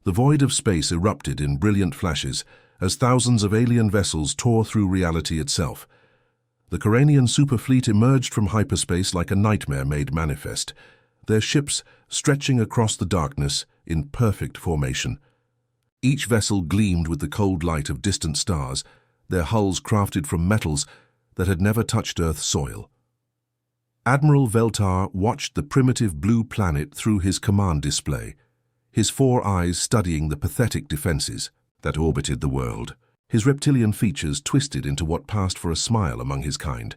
The void of space erupted in brilliant flashes as thousands of alien vessels tore through reality itself. The Coranian Superfleet emerged from hyperspace like a nightmare made manifest, their ships stretching across the darkness in perfect formation. Each vessel gleamed with the cold light of distant stars, their hulls crafted from metals that had never touched Earth's soil. Admiral Veltar watched the primitive blue planet through his command display, his 4 eyes studying the pathetic defenses that orbited the world. His reptilian features twisted into what passed for a smile among his kind.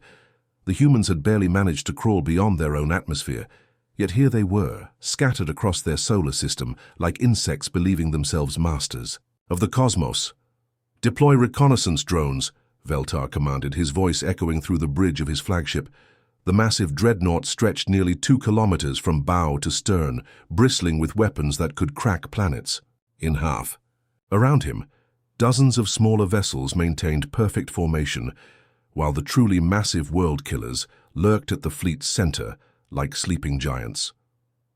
The humans had barely managed to crawl beyond their own atmosphere, yet here they were, scattered across their solar system like insects believing themselves masters of the cosmos. "Deploy reconnaissance drones," Veltar commanded, his voice echoing through the bridge of his flagship. The massive dreadnought stretched nearly 2 kilometers from bow to stern, bristling with weapons that could crack planets in half. Around him, dozens of smaller vessels maintained perfect formation, while the truly massive world killers lurked at the fleet's center like sleeping giants.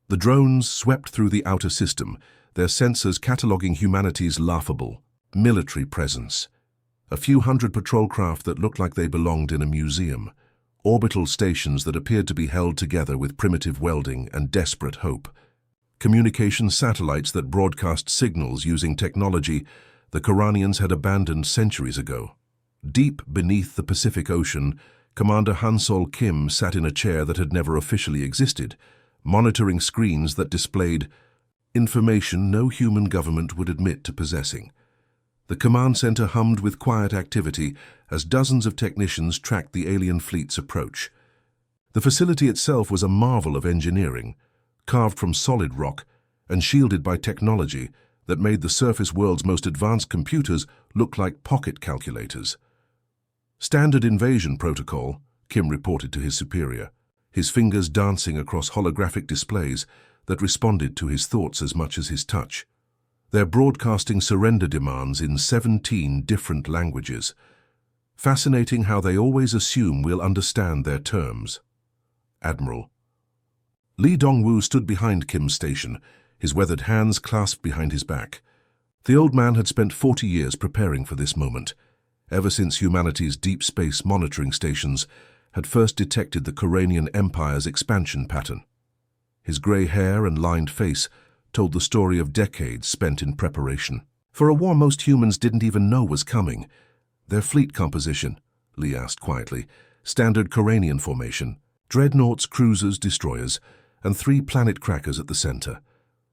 The drones swept through the outer system, their sensors cataloging humanity's laughable military presence. A few hundred patrol craft that looked like they belonged in a museum. Orbital stations that appeared to be held together with primitive welding and desperate hope. Communication satellites that broadcast signals using technology the Coranians had abandoned centuries ago. Deep beneath the Pacific Ocean, Commander Hansol Kim sat in a chair that had never officially existed, monitoring screens that displayed information no human government would admit to possessing. The command center hummed with quiet activity as dozens of technicians tracked the alien fleet's approach. The facility itself was a marvel of engineering, carved from solid rock and shielded by technology that made the surface world's most advanced computers look like pocket calculators. "Standard invasion protocol," Kim reported to his superior, his fingers dancing across holographic displays that responded to his thoughts as much as his touch. They're broadcasting surrender demands in 17 different languages. Fascinating how they always assume we'll understand their terms. Admiral. Lee Dongwu stood behind Kim's station, his weathered hands clasped behind his back. The old man had spent 40 years preparing for this moment, ever since humanity's deep space monitoring stations had first detected the Coranian Empire's expansion pattern. His grey hair and lined face told the story of decades spent in preparation. For a war most humans didn't even know was coming. "Their fleet composition," Lee asked quietly. "Standard Coranian formation, dreadnoughts, cruisers, destroyers, and 3 planet crackers at the center.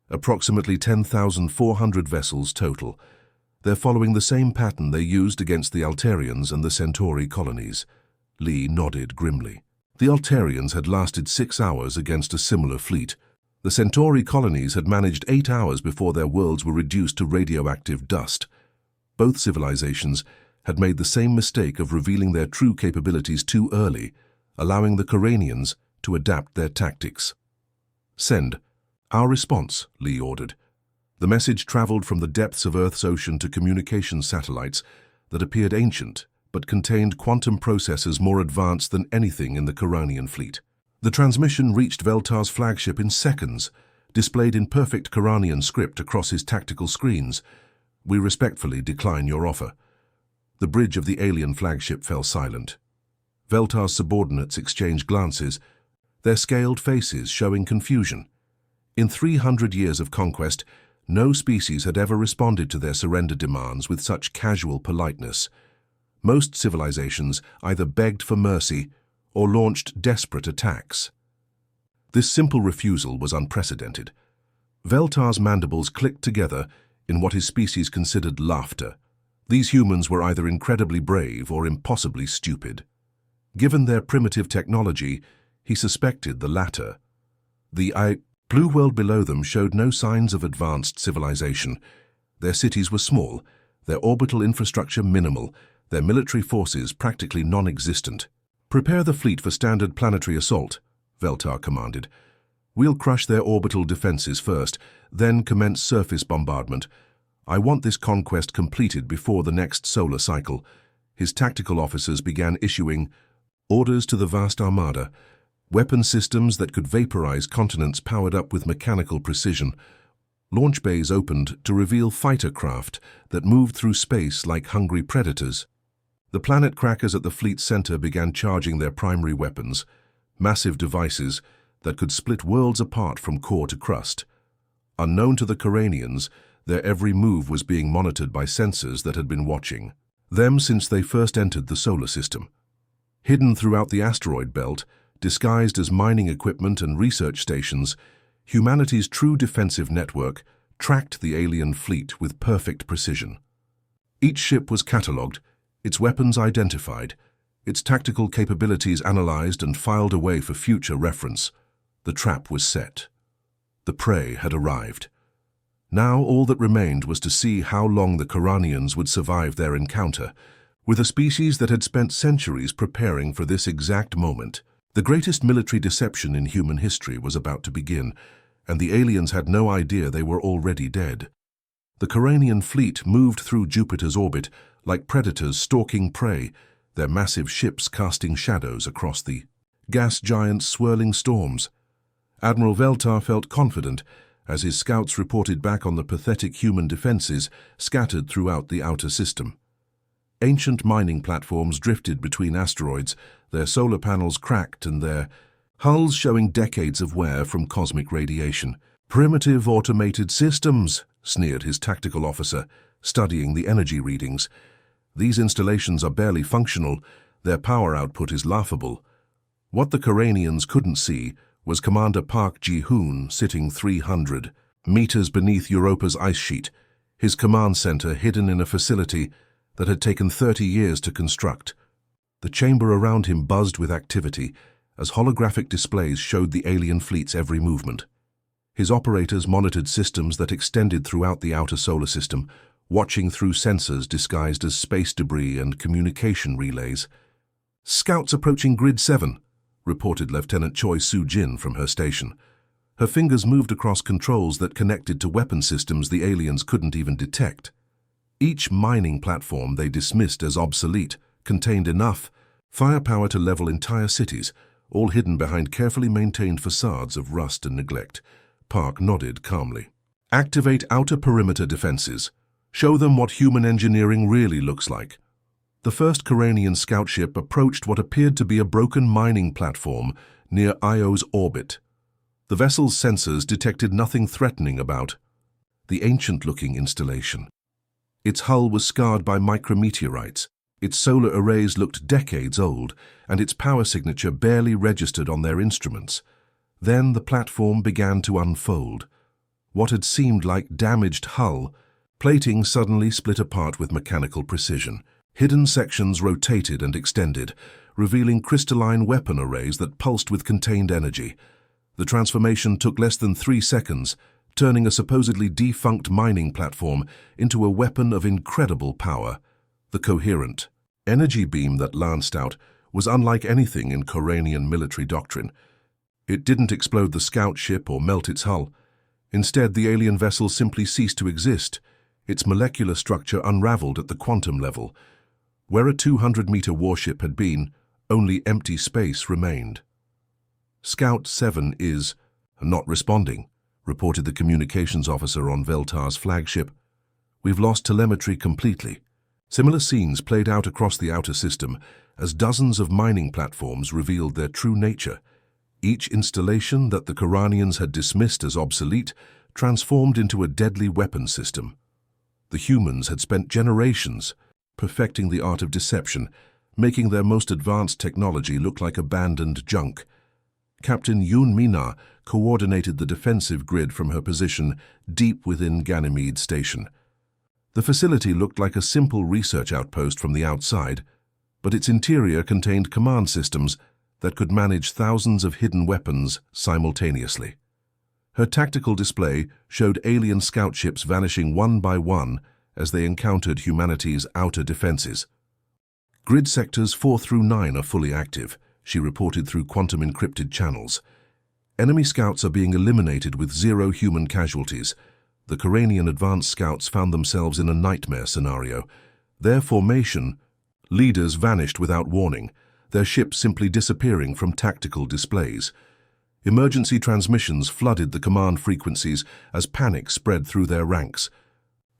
Approximately 10,400 vessels total. They're following the same pattern they used against the Altarians and the Centauri colonies." Lee nodded grimly. The Altarians had lasted 6 hours against a similar fleet. The Centauri colonies had managed 8 hours before their worlds were reduced to radioactive dust. Both civilizations had made the same mistake of revealing their true capabilities too early, allowing the Coranians to adapt their tactics. "Send our response," Lee ordered. The message traveled from the depths of Earth's ocean to communication satellites that appeared ancient but contained quantum processors more advanced than anything in the Coranian fleet. The transmission reached Veltar's flagship in seconds, displayed in perfect Coranian script across his tactical screens. "We respectfully decline your offer." The bridge of the alien flagship fell silent. Veltar's subordinates exchanged glances, their scaled faces showing confusion. In 300 years of conquest, no species had ever responded to their surrender demands with such casual politeness. Most civilizations either begged for mercy or launched desperate attacks. This simple refusal was unprecedented. Veltar's mandibles clicked together in what his species considered laughter. These humans were either incredibly brave or impossibly stupid. Given their primitive technology, he suspected the latter. The blue world below them showed no signs of advanced civilization. Their cities were small, their orbital infrastructure minimal, their military forces practically non-existent. "Prepare the fleet for standard planetary assault," Veltar commanded. "We'll crush their orbital defenses first, then commence surface bombardment. I want this conquest completed before the next solar cycle." His tactical officers began issuing orders to the vast armada, weapon systems that could vaporize continents powered up with mechanical precision. Launch bays opened to reveal fighter craft that moved through space like hungry predators. The planet crackers at the fleet center began charging their primary weapons, massive devices that could split worlds apart from core to crust. Unknown to the Coranians, their every move was being monitored by sensors that had been watching them since they first entered the solar system. Hidden throughout the asteroid belt, disguised as mining equipment and research stations, humanity's true defensive network tracked the alien fleet with perfect precision. Each ship was catalogued, its weapons identified, its tactical capabilities analyzed and filed away for future reference. The trap was set. The prey had arrived. Now all that remained was to see how long the Coranians would survive their encounter with a species that had spent centuries preparing for this exact moment. The greatest military deception in human history was about to begin, and the aliens had no idea they were already dead. The Coranian fleet moved through Jupiter's orbit like predators stalking prey, their massive ships casting shadows across the gas giant's swirling storms. Admiral Veltar felt confident as his scouts reported back on the pathetic human defenses scattered throughout the outer system. Ancient mining platforms drifted between asteroids, their solar panels cracked and their hulls showing decades of wear from cosmic radiation. "Primitive automated systems," sneered his tactical officer, studying the energy readings. "These installations are barely functional. Their power output is laughable." What the Coranians couldn't see was Commander Park Ji-hoon sitting 300 meters beneath Europa's ice sheet, his command center hidden in a facility that had taken 30 years to construct. The chamber around him buzzed with activity as holographic displays showed the alien fleet's every movement. His operators monitored systems that extended throughout the outer solar system, watching through sensors disguised as space debris and communication relays. "Scouts approaching Grid 7, reported Lieutenant Choi Soo-jin from her station. Her fingers moved across controls that connected to weapon systems the aliens couldn't even detect. Each mining platform they dismissed as obsolete contained enough firepower to level entire cities, all hidden behind carefully maintained facades of rust and neglect. Park nodded calmly. "Activate outer perimeter defenses. Show them what human engineering really looks like." The first Coranian scout ship approached what appeared to be a broken mining platform near Io's orbit. The vessel's sensors detected nothing threatening about the ancient-looking installation. Its hull was scarred by micrometeorites, its solar arrays looked decades old, and its power signature barely registered on their instruments. Then the platform began to unfold. What had seemed like damaged hull plating suddenly split apart with mechanical precision. Hidden sections rotated and extended, revealing crystalline weapon arrays that pulsed with contained energy. The transformation took less than 3 seconds, turning a supposedly defunct mining platform into a weapon of incredible power. The coherent energy beam that lanced out was unlike anything in Coranian military doctrine. It didn't explode the scout ship or melt its hull. Instead, the alien vessel simply ceased to exist, its molecular structure unraveled at the quantum level. Where a 200-meter warship had been, only empty space remained. "Scout 7 is not responding," reported the communications officer on Veltar's flagship. "We've lost telemetry completely." Similar scenes played out across the outer system as dozens of mining platforms revealed their true nature. Each installation that the Coranians had dismissed as obsolete transformed into a deadly weapon system. The humans had spent generations perfecting the art of deception, making their most advanced technology look like abandoned junk. Captain Yoon Mina coordinated the defensive grid from her position deep within Ganymede Station. The facility looked like a simple research outpost from the outside, but its interior contained command systems that could manage thousands of hidden weapons simultaneously. Her tactical display showed alien scout ships vanishing one by one as they encountered humanity's outer defenses. "Grid sectors 4 through 9 are fully active," she reported through quantum-encrypted channels. "Enemy scouts are being eliminated with 0 human casualties." The Coranian advanced scouts found themselves in a nightmare scenario. Their formation, leaders vanished without warning, their ships simply disappearing from tactical displays. Emergency transmissions flooded the command frequencies as panic spread through their ranks.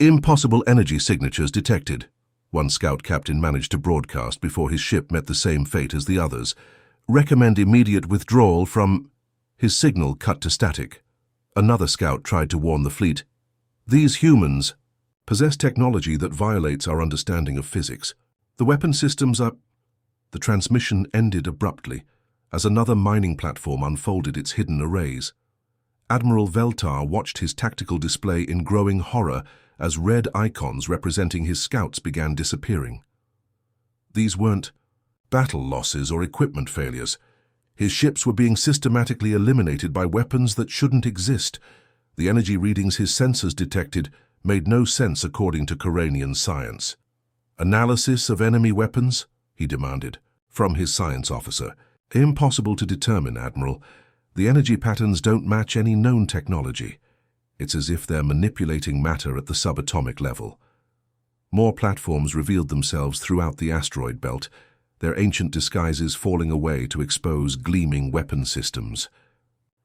Impossible energy signatures detected. One scout captain managed to broadcast before his ship met the same fate as the others. Recommend immediate withdrawal from... His signal cut to static. Another scout tried to warn the fleet. These humans possess technology that violates our understanding of physics. The weapon systems are... The transmission ended abruptly as another mining platform unfolded its hidden arrays. Admiral Veltar watched his tactical display in growing horror as red icons representing his scouts began disappearing. These weren't battle losses or equipment failures. His ships were being systematically eliminated by weapons that shouldn't exist. The energy readings his sensors detected made no sense according to Coranian science. Analysis of enemy weapons? He demanded, from his science officer. Impossible to determine, Admiral. The energy patterns don't match any known technology. It's as if they're manipulating matter at the subatomic level. More platforms revealed themselves throughout the asteroid belt, their ancient disguises falling away to expose gleaming weapon systems.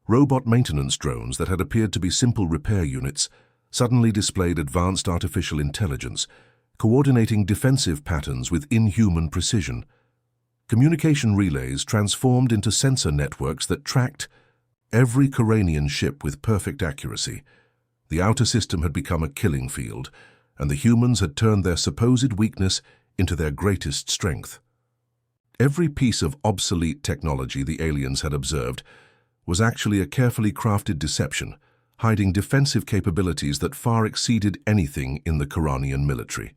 Robot maintenance drones that had appeared to be simple repair units suddenly displayed advanced artificial intelligence, coordinating defensive patterns with inhuman precision. Communication relays transformed into sensor networks that tracked every Coranian ship with perfect accuracy. The outer system had become a killing field, and the humans had turned their supposed weakness into their greatest strength. Every piece of obsolete technology the aliens had observed was actually a carefully crafted deception, hiding defensive capabilities that far exceeded anything in the Coranian military.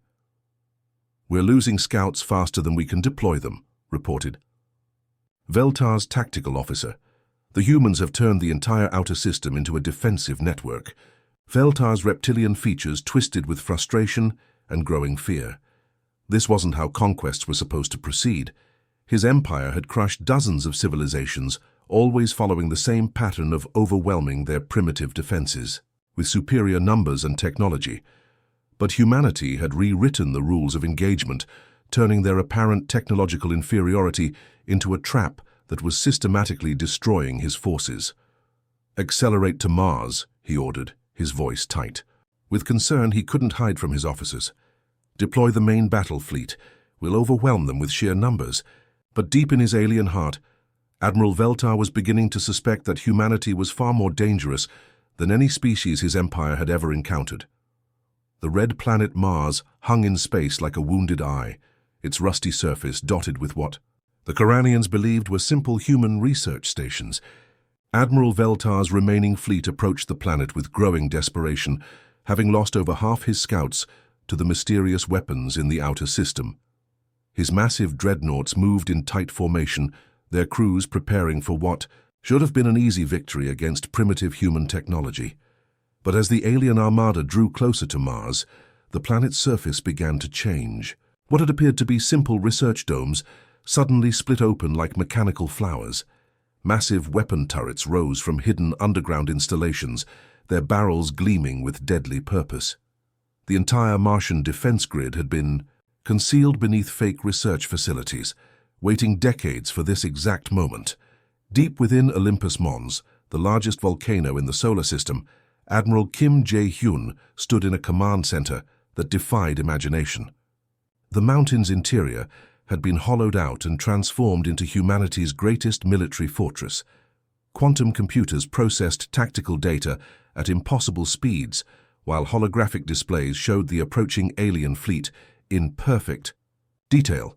"We're losing scouts faster than we can deploy them," reported Veltar's tactical officer. "The humans have turned the entire outer system into a defensive network." Veltar's reptilian features twisted with frustration and growing fear. This wasn't how conquests were supposed to proceed. His empire had crushed dozens of civilizations, always following the same pattern of overwhelming their primitive defenses with superior numbers and technology. But humanity had rewritten the rules of engagement, turning their apparent technological inferiority into a trap that was systematically destroying his forces. "Accelerate to Mars," he ordered, his voice tight. With concern he couldn't hide from his officers. "Deploy the main battle fleet. We'll overwhelm them with sheer numbers." But deep in his alien heart, Admiral Veltar was beginning to suspect that humanity was far more dangerous than any species his empire had ever encountered. The red planet Mars hung in space like a wounded eye, its rusty surface dotted with what the Coranians believed were simple human research stations. Admiral Veltar's remaining fleet approached the planet with growing desperation, having lost over half his scouts to the mysterious weapons in the outer system. His massive dreadnoughts moved in tight formation, their crews preparing for what should have been an easy victory against primitive human technology. But as the alien armada drew closer to Mars, the planet's surface began to change. What had appeared to be simple research domes suddenly split open like mechanical flowers. Massive weapon turrets rose from hidden underground installations, their barrels gleaming with deadly purpose. The entire Martian defense grid had been concealed beneath fake research facilities, waiting decades for this exact moment. Deep within Olympus Mons, the largest volcano in the solar system, Admiral Kim Jae-hyun stood in a command center that defied imagination. The mountain's interior had been hollowed out and transformed into humanity's greatest military fortress. Quantum computers processed tactical data at impossible speeds, while holographic displays showed the approaching alien fleet in perfect detail.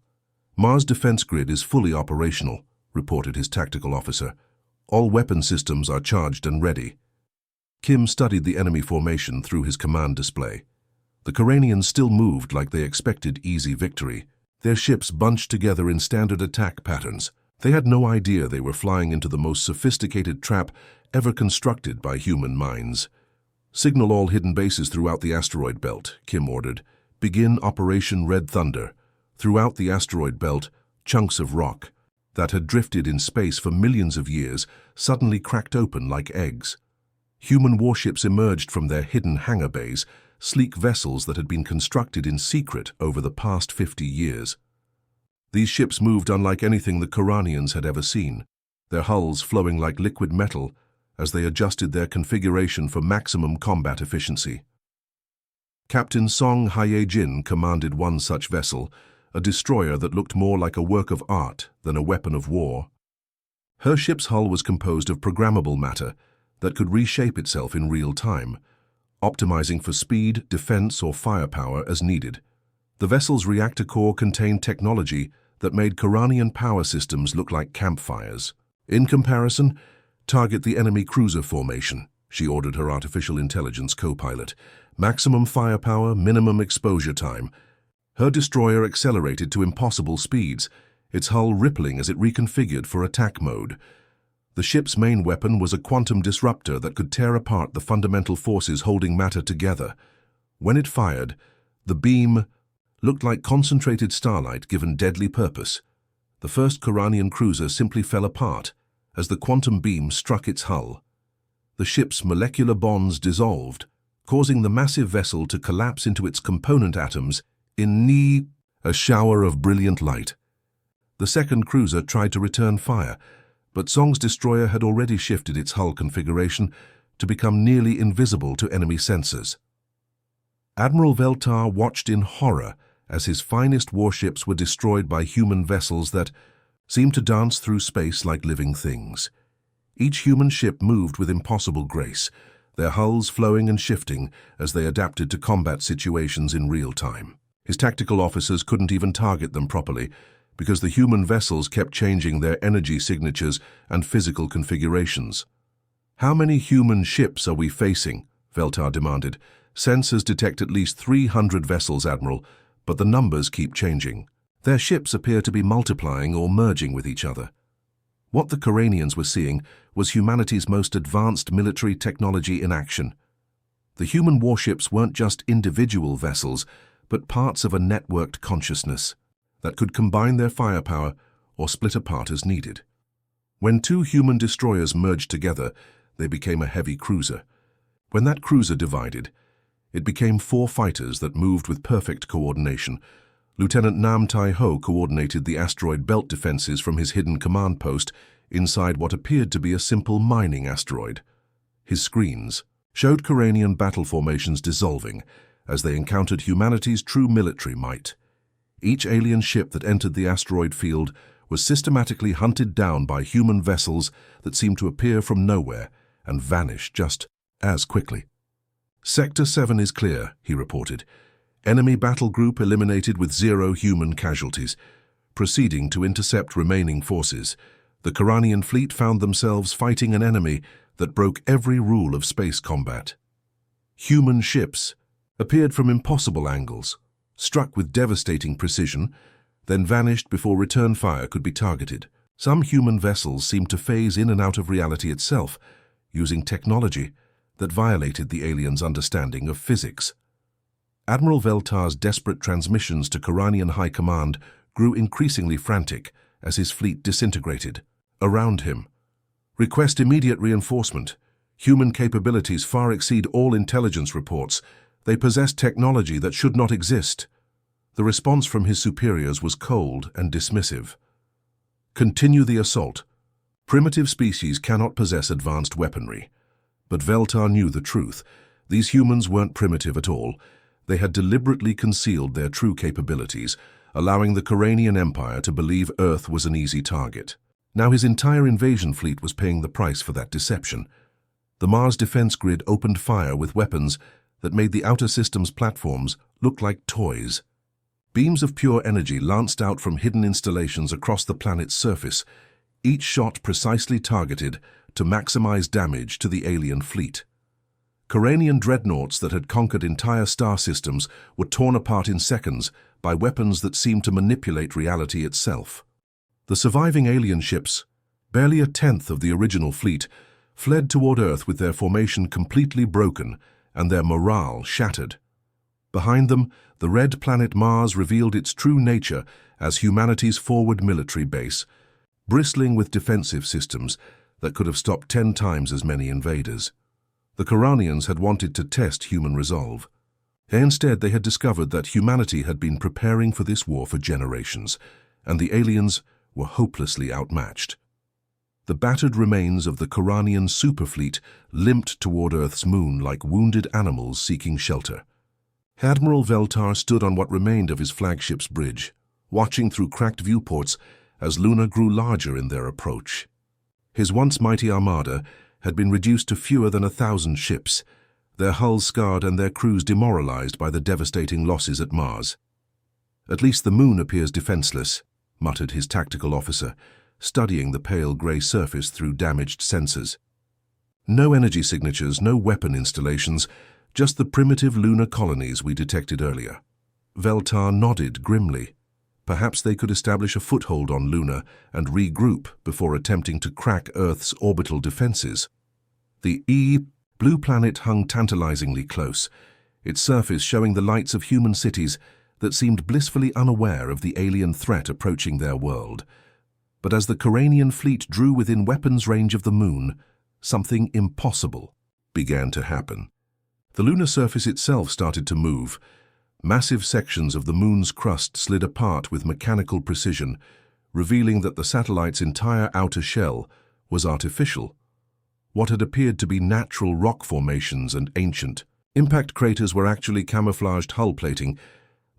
"Mars defense grid is fully operational," reported his tactical officer. "All weapon systems are charged and ready." Kim studied the enemy formation through his command display. The Coranians still moved like they expected easy victory. Their ships bunched together in standard attack patterns. They had no idea they were flying into the most sophisticated trap ever constructed by human minds. "Signal all hidden bases throughout the asteroid belt," Kim ordered. "Begin Operation Red Thunder." Throughout the asteroid belt, chunks of rock that had drifted in space for millions of years suddenly cracked open like eggs. Human warships emerged from their hidden hangar bays, sleek vessels that had been constructed in secret over the past 50 years. These ships moved unlike anything the Coranians had ever seen. their hulls flowing like liquid metal as they adjusted their configuration for maximum combat efficiency. Captain Song Haye-jin commanded one such vessel, a destroyer that looked more like a work of art than a weapon of war. Her ship's hull was composed of programmable matter that could reshape itself in real time, optimizing for speed, defense, or firepower as needed. The vessel's reactor core contained technology that made Koranian power systems look like campfires. In comparison, target the enemy cruiser formation, she ordered her artificial intelligence co-pilot. Maximum firepower, minimum exposure time. Her destroyer accelerated to impossible speeds, its hull rippling as it reconfigured for attack mode. The ship's main weapon was a quantum disruptor that could tear apart the fundamental forces holding matter together. When it fired, the beam looked like concentrated starlight given deadly purpose. The first Koranian cruiser simply fell apart as the quantum beam struck its hull. The ship's molecular bonds dissolved, causing the massive vessel to collapse into its component atoms in a shower of brilliant light. The second cruiser tried to return fire, but Song's destroyer had already shifted its hull configuration to become nearly invisible to enemy sensors. Admiral Veltar watched in horror as his finest warships were destroyed by human vessels that seemed to dance through space like living things. Each human ship moved with impossible grace, their hulls flowing and shifting as they adapted to combat situations in real time. His tactical officers couldn't even target them properly because the human vessels kept changing their energy signatures and physical configurations. "How many human ships are we facing?" Veltar demanded. "Sensors detect at least 300 vessels, Admiral, but the numbers keep changing. Their ships appear to be multiplying or merging with each other." What the Koranians were seeing was humanity's most advanced military technology in action. The human warships weren't just individual vessels, but parts of a networked consciousness that could combine their firepower or split apart as needed. When two human destroyers merged together, they became a heavy cruiser. When that cruiser divided, it became 4 fighters that moved with perfect coordination. Lieutenant Nam Tai-ho coordinated the asteroid belt defenses from his hidden command post inside what appeared to be a simple mining asteroid. His screens showed Koranian battle formations dissolving as they encountered humanity's true military might. Each alien ship that entered the asteroid field was systematically hunted down by human vessels that seemed to appear from nowhere and vanish just as quickly. "Sector 7 is clear," he reported. "Enemy battle group eliminated with 0 human casualties." Proceeding to intercept remaining forces, the Koranian fleet found themselves fighting an enemy that broke every rule of space combat. Human ships appeared from impossible angles, struck with devastating precision, then vanished before return fire could be targeted. Some human vessels seemed to phase in and out of reality itself, using technology that violated the aliens' understanding of physics. Admiral Veltar's desperate transmissions to Koranian High Command grew increasingly frantic as his fleet disintegrated. Around him, "Request immediate reinforcement. Human capabilities far exceed all intelligence reports. They possess technology that should not exist." The response from his superiors was cold and dismissive. "Continue the assault. Primitive species cannot possess advanced weaponry." But Veltar knew the truth. These humans weren't primitive at all. They had deliberately concealed their true capabilities, allowing the Koranian Empire to believe Earth was an easy target. Now his entire invasion fleet was paying the price for that deception. The Mars defense grid opened fire with weapons that made the outer system's platforms look like toys. Beams of pure energy lanced out from hidden installations across the planet's surface, each shot precisely targeted to maximize damage to the alien fleet. Koranian dreadnoughts that had conquered entire star systems were torn apart in seconds by weapons that seemed to manipulate reality itself. The surviving alien ships, barely a tenth of the original fleet, fled toward Earth with their formation completely broken and their morale shattered. Behind them, the red planet Mars revealed its true nature as humanity's forward military base, bristling with defensive systems that could have stopped 10 times as many invaders. The Koranians had wanted to test human resolve. Instead, they had discovered that humanity had been preparing for this war for generations, and the aliens were hopelessly outmatched. The battered remains of the Coranian Superfleet limped toward Earth's moon like wounded animals seeking shelter. Admiral Veltar stood on what remained of his flagship's bridge, watching through cracked viewports as Luna grew larger in their approach. His once mighty armada had been reduced to fewer than 1,000 ships, their hulls scarred and their crews demoralized by the devastating losses at Mars. "At least the moon appears defenseless," muttered his tactical officer, studying the pale grey surface through damaged sensors. "No energy signatures, no weapon installations, just the primitive lunar colonies we detected earlier." Veltar nodded grimly. Perhaps they could establish a foothold on Luna and regroup before attempting to crack Earth's orbital defenses. The blue planet hung tantalizingly close, its surface showing the lights of human cities that seemed blissfully unaware of the alien threat approaching their world. But as the Coranian fleet drew within weapons range of the moon, something impossible began to happen. The lunar surface itself started to move. Massive sections of the moon's crust slid apart with mechanical precision, revealing that the satellite's entire outer shell was artificial. What had appeared to be natural rock formations and ancient impact craters were actually camouflaged hull plating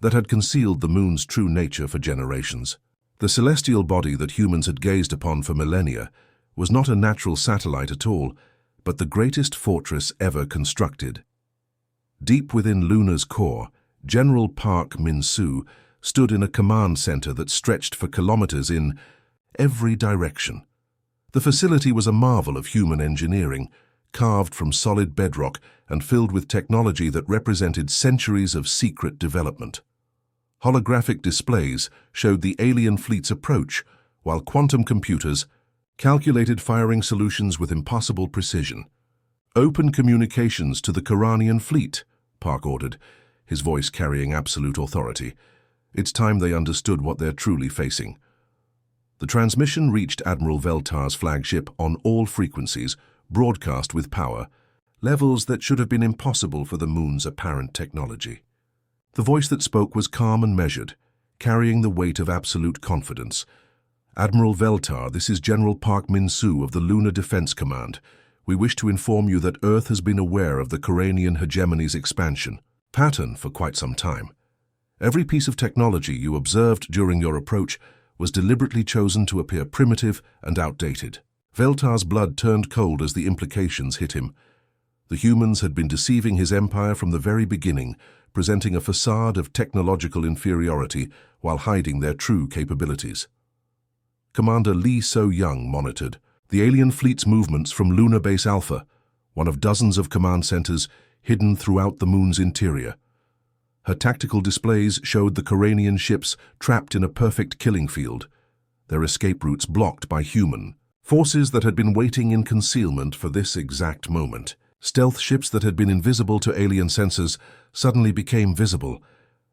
that had concealed the moon's true nature for generations. The celestial body that humans had gazed upon for millennia was not a natural satellite at all, but the greatest fortress ever constructed. Deep within Luna's core, General Park Min-Soo stood in a command center that stretched for kilometers in every direction. The facility was a marvel of human engineering, carved from solid bedrock and filled with technology that represented centuries of secret development. Holographic displays showed the alien fleet's approach, while quantum computers calculated firing solutions with impossible precision. "Open communications to the Coranian fleet," Park ordered, his voice carrying absolute authority. It's time they understood what they're truly facing. The transmission reached Admiral Veltar's flagship on all frequencies, broadcast with power, levels that should have been impossible for the moon's apparent technology. The voice that spoke was calm and measured, carrying the weight of absolute confidence. "Admiral Veltar, this is General Park Min-Soo of the Lunar Defense Command. We wish to inform you that Earth has been aware of the Coranian hegemony's expansion pattern for quite some time. Every piece of technology you observed during your approach was deliberately chosen to appear primitive and outdated." Veltar's blood turned cold as the implications hit him. The humans had been deceiving his empire from the very beginning, presenting a facade of technological inferiority while hiding their true capabilities. Commander Lee So-young monitored the alien fleet's movements from Lunar Base Alpha, one of dozens of command centers hidden throughout the moon's interior. Her tactical displays showed the Coranian ships trapped in a perfect killing field, their escape routes blocked by human forces that had been waiting in concealment for this exact moment. Stealth ships that had been invisible to alien sensors suddenly became visible,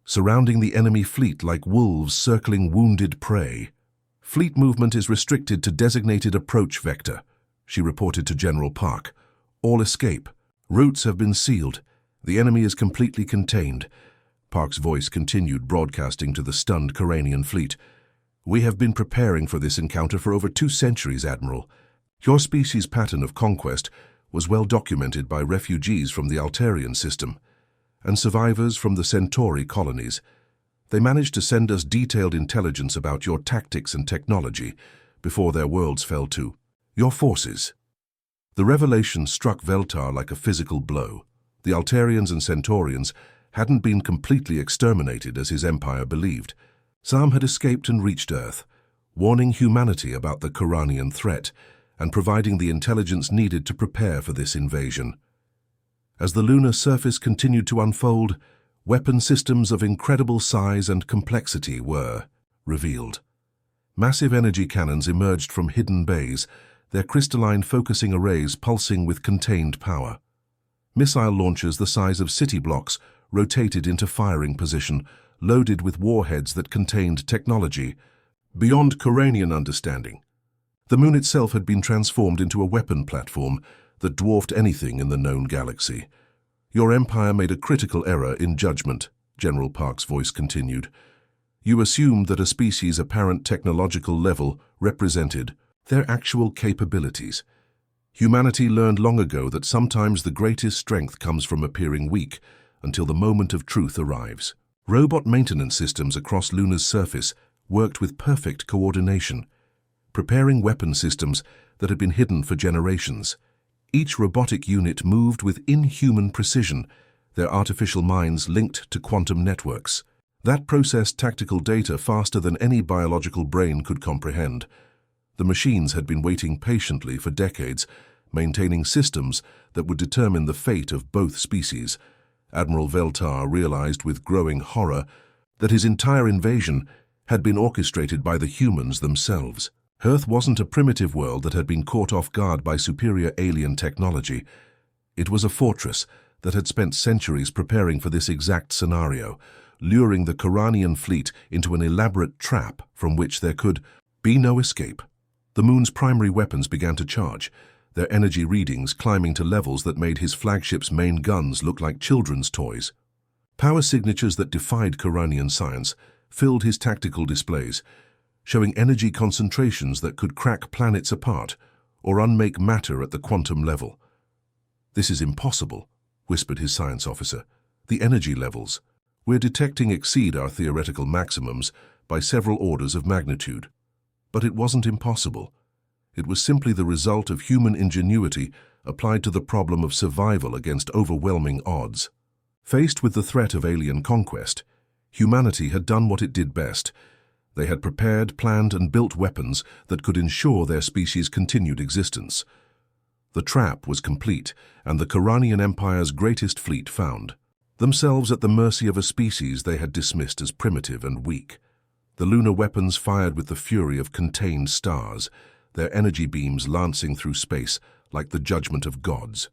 surrounding the enemy fleet like wolves circling wounded prey. "Fleet movement is restricted to designated approach vector," she reported to General Park. "All escape. Routes have been sealed. The enemy is completely contained." Park's voice continued broadcasting to the stunned Coranian fleet. "We have been preparing for this encounter for over 2 centuries, Admiral. Your species' pattern of conquest was well documented by refugees from the Altarian system and survivors from the Centauri colonies. They managed to send us detailed intelligence about your tactics and technology before their worlds fell to your forces." The revelation struck Veltar like a physical blow. The Altarians and Centaurians hadn't been completely exterminated as his empire believed. Some had escaped and reached Earth, warning humanity about the Coranian threat and providing the intelligence needed to prepare for this invasion. As the lunar surface continued to unfold, weapon systems of incredible size and complexity were revealed. Massive energy cannons emerged from hidden bays, their crystalline focusing arrays pulsing with contained power. Missile launchers the size of city blocks rotated into firing position, loaded with warheads that contained technology beyond Coranian understanding. The moon itself had been transformed into a weapon platform that dwarfed anything in the known galaxy. "Your empire made a critical error in judgment," General Park's voice continued. "You assumed that a species' apparent technological level represented their actual capabilities. Humanity learned long ago that sometimes the greatest strength comes from appearing weak until the moment of truth arrives. Robot maintenance systems across Luna's surface worked with perfect coordination, preparing weapon systems that had been hidden for generations. Each robotic unit moved with inhuman precision, their artificial minds linked to quantum networks. That processed tactical data faster than any biological brain could comprehend. The machines had been waiting patiently for decades, maintaining systems that would determine the fate of both species. Admiral Veltar realized with growing horror that his entire invasion had been orchestrated by the humans themselves. Earth wasn't a primitive world that had been caught off guard by superior alien technology. It was a fortress that had spent centuries preparing for this exact scenario, luring the Khoranian fleet into an elaborate trap from which there could be no escape. The moon's primary weapons began to charge, their energy readings climbing to levels that made his flagship's main guns look like children's toys. Power signatures that defied Khoranian science filled his tactical displays, showing energy concentrations that could crack planets apart or unmake matter at the quantum level. "This is impossible," whispered his science officer. "The energy levels we're detecting exceed our theoretical maximums by several orders of magnitude." But it wasn't impossible. It was simply the result of human ingenuity applied to the problem of survival against overwhelming odds. Faced with the threat of alien conquest, humanity had done what it did best. They had prepared, planned, and built weapons that could ensure their species' continued existence. The trap was complete, and the Khoranian Empire's greatest fleet found themselves at the mercy of a species they had dismissed as primitive and weak. The lunar weapons fired with the fury of contained stars, their energy beams lancing through space like the judgment of gods.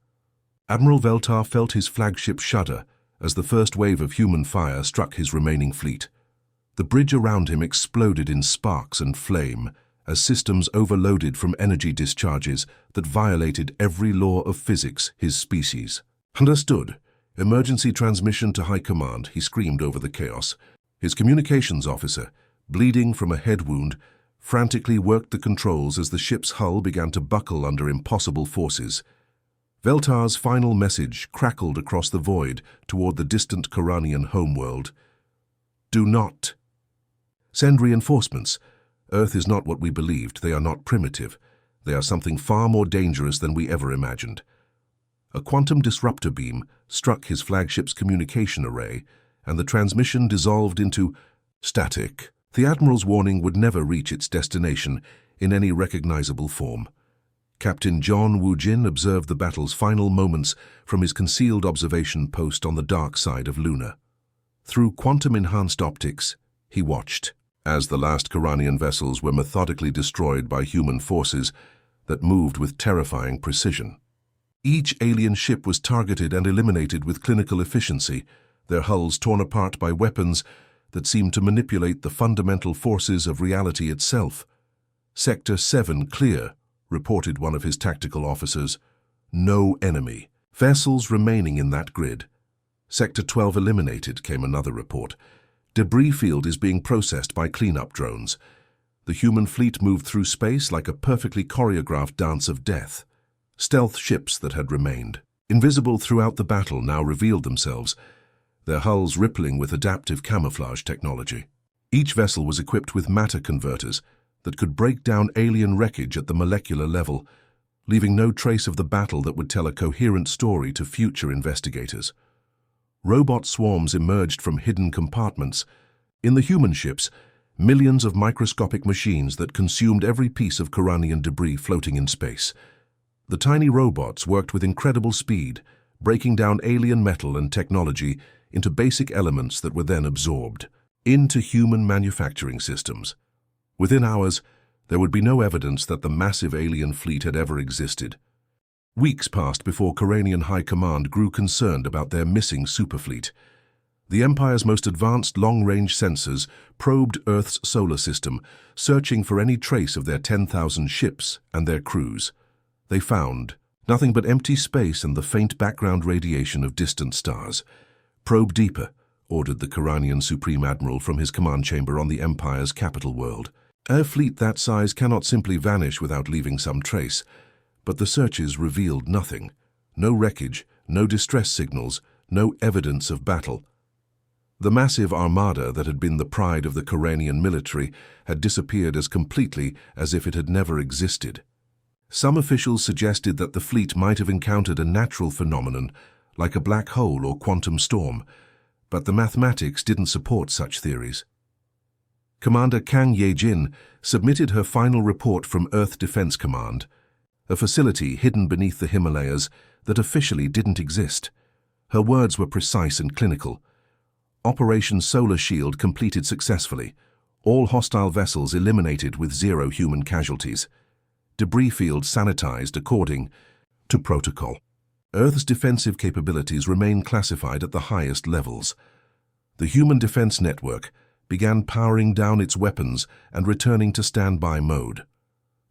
Admiral Veltar felt his flagship shudder as the first wave of human fire struck his remaining fleet. The bridge around him exploded in sparks and flame as systems overloaded from energy discharges that violated every law of physics his species. "Understood. Emergency transmission to High Command," he screamed over the chaos. His communications officer, bleeding from a head wound, frantically worked the controls as the ship's hull began to buckle under impossible forces. Veltar's final message crackled across the void toward the distant Khoranian homeworld. "Do not send reinforcements. Earth is not what we believed. They are not primitive. They are something far more dangerous than we ever imagined." A quantum disruptor beam struck his flagship's communication array, and the transmission dissolved into static. The Admiral's warning would never reach its destination in any recognizable form. Captain John Woo-Jin observed the battle's final moments from his concealed observation post on the dark side of Luna. Through quantum-enhanced optics, he watched as the last Khoranian vessels were methodically destroyed by human forces that moved with terrifying precision. Each alien ship was targeted and eliminated with clinical efficiency, their hulls torn apart by weapons that seemed to manipulate the fundamental forces of reality itself. "Sector 7 clear," reported one of his tactical officers. "No enemy vessels remaining in that grid." "Sector 12 eliminated," came another report. "Debris field is being processed by cleanup drones." The human fleet moved through space like a perfectly choreographed dance of death. Stealth ships that had remained, invisible throughout the battle, now revealed themselves, their hulls rippling with adaptive camouflage technology. Each vessel was equipped with matter converters that could break down alien wreckage at the molecular level, leaving no trace of the battle that would tell a coherent story to future investigators. Robot swarms emerged from hidden compartments. In the human ships, millions of microscopic machines that consumed every piece of Khoranian debris floating in space. The tiny robots worked with incredible speed, breaking down alien metal and technology into basic elements that were then absorbed into human manufacturing systems. Within hours, there would be no evidence that the massive alien fleet had ever existed. Weeks passed before Khoranian High Command grew concerned about their missing Superfleet. The Empire's most advanced long-range sensors probed Earth's solar system, searching for any trace of their 10,000 ships and their crews. They found nothing but empty space and the faint background radiation of distant stars. "Probe deeper," ordered the Khoranian Supreme Admiral from his command chamber on the Empire's capital world. A fleet that size cannot simply vanish without leaving some trace, but the searches revealed nothing. No wreckage, no distress signals, no evidence of battle. The massive armada that had been the pride of the Coranian military had disappeared as completely as if it had never existed. Some officials suggested that the fleet might have encountered a natural phenomenon, like a black hole or quantum storm, but the mathematics didn't support such theories. Commander Kang Ye-jin submitted her final report from Earth Defense Command, a facility hidden beneath the Himalayas that officially didn't exist. Her words were precise and clinical. Operation Solar Shield completed successfully. All hostile vessels eliminated with 0 human casualties. Debris fields sanitized according to protocol. Earth's defensive capabilities remain classified at the highest levels. The Human Defense Network began powering down its weapons and returning to standby mode.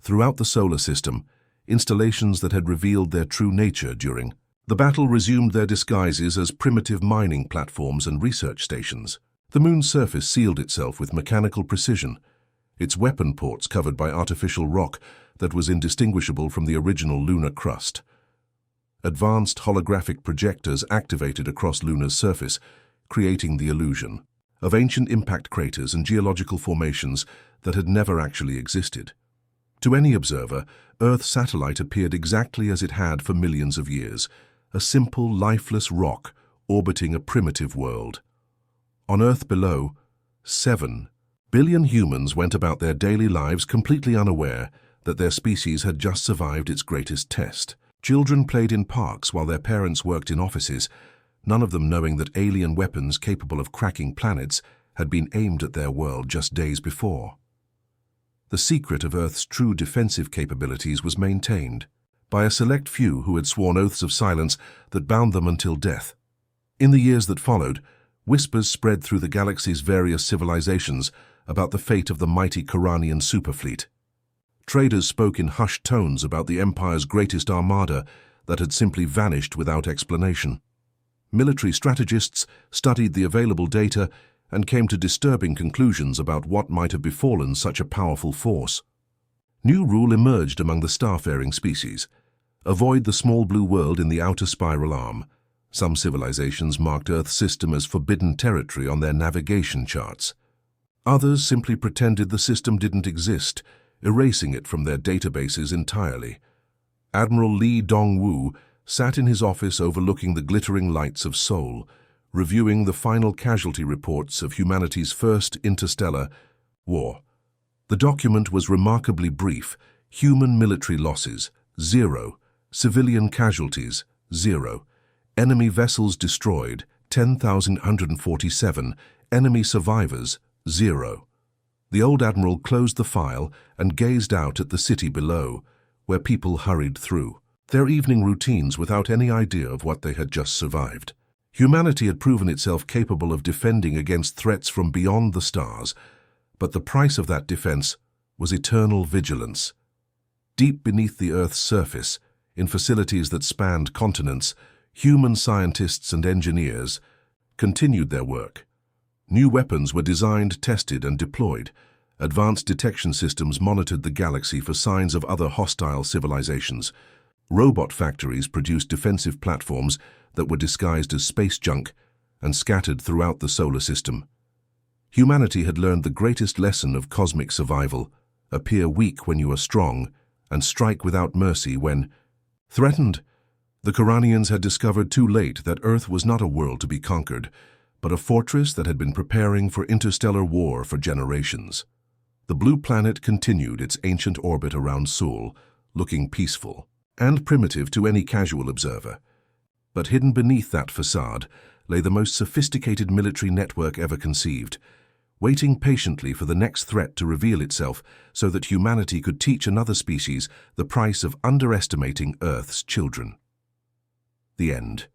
Throughout the solar system, installations that had revealed their true nature during the battle resumed their disguises as primitive mining platforms and research stations. The moon's surface sealed itself with mechanical precision, its weapon ports covered by artificial rock that was indistinguishable from the original lunar crust. Advanced holographic projectors activated across Lunar's surface, creating the illusion of ancient impact craters and geological formations that had never actually existed. To any observer, Earth's satellite appeared exactly as it had for millions of years, a simple, lifeless rock orbiting a primitive world. On Earth below, 7 billion humans went about their daily lives completely unaware that their species had just survived its greatest test. Children played in parks while their parents worked in offices, none of them knowing that alien weapons capable of cracking planets had been aimed at their world just days before. The secret of Earth's true defensive capabilities was maintained by a select few who had sworn oaths of silence that bound them until death. In the years that followed, whispers spread through the galaxy's various civilizations about the fate of the mighty Coranian Superfleet. Traders spoke in hushed tones about the Empire's greatest armada that had simply vanished without explanation. Military strategists studied the available data and came to disturbing conclusions about what might have befallen such a powerful force. New rule emerged among the starfaring species. Avoid the small blue world in the outer spiral arm. Some civilizations marked Earth's system as forbidden territory on their navigation charts. Others simply pretended the system didn't exist, erasing it from their databases entirely. Admiral Lee Dong-woo sat in his office overlooking the glittering lights of Seoul, reviewing the final casualty reports of humanity's first interstellar war. The document was remarkably brief: human military losses, 0. Civilian casualties, 0. Enemy vessels destroyed, 10,147. Enemy survivors, 0. The old admiral closed the file and gazed out at the city below, where people hurried through their evening routines without any idea of what they had just survived. Humanity had proven itself capable of defending against threats from beyond the stars, but the price of that defense was eternal vigilance. Deep beneath the Earth's surface, in facilities that spanned continents, human scientists and engineers continued their work. New weapons were designed, tested, and deployed. Advanced detection systems monitored the galaxy for signs of other hostile civilizations. Robot factories produced defensive platforms that were disguised as space junk and scattered throughout the solar system. Humanity had learned the greatest lesson of cosmic survival: appear weak when you are strong, and strike without mercy when threatened. The Coranians had discovered too late that Earth was not a world to be conquered, but a fortress that had been preparing for interstellar war for generations. The blue planet continued its ancient orbit around Seoul, looking peaceful and primitive to any casual observer. But hidden beneath that facade lay the most sophisticated military network ever conceived, waiting patiently for the next threat to reveal itself so that humanity could teach another species the price of underestimating Earth's children. The end.